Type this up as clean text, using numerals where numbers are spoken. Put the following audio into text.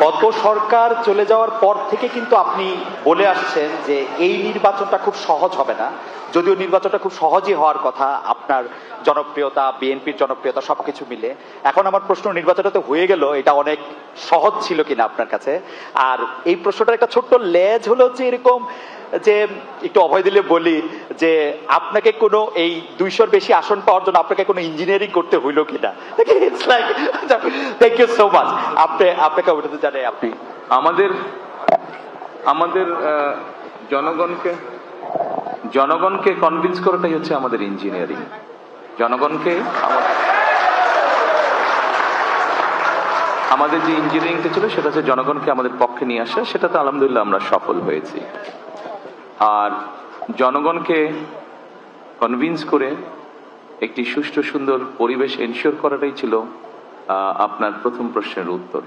গত সরকার চলে যাওয়ার পর থেকে কিন্তু আপনি বলে আসছেন যে এই নির্বাচনটা খুব সহজ হবে না, যদিও নির্বাচনটা খুব সহজই হওয়ার কথা আপনার জনপ্রিয়তা, বিএনপির জনপ্রিয়তা সবকিছু মিলে। এখন আমার প্রশ্ন, নির্বাচনটা তো হয়ে গেল, এটা অনেক সহজ ছিল কিনা আপনার কাছে? আর এই প্রশ্নটার একটা ছোট্ট লেজ হলো যে এরকম যে, একটু অভয় দিলে বলি যে আপনাকে কোনো এই 200-র বেশি আসন পাওয়ার জন্য আপনাকে কোনো ইঞ্জিনিয়ারিং করতে হইলো কিনা। It's like, thank you so much. আপনাকে ওটাতে জানাই। আপনি আমাদের জনগণকে কনভিন্স করাটাই হচ্ছে আমাদের ইঞ্জিনিয়ারিং। জনগণকে আমাদের যে ইঞ্জিনিয়ারিংটা ছিল সেটা হচ্ছে জনগণকে আমাদের পক্ষে নিয়ে আসা, সেটাতে আলহামদুলিল্লাহ আমরা সফল হয়েছি। আর জনগণকে কনভিন্স করে একটি সুষ্ঠু সুন্দর পরিবেশ এনশিওর করাটাই ছিল আপনার প্রথম প্রশ্নের উত্তর।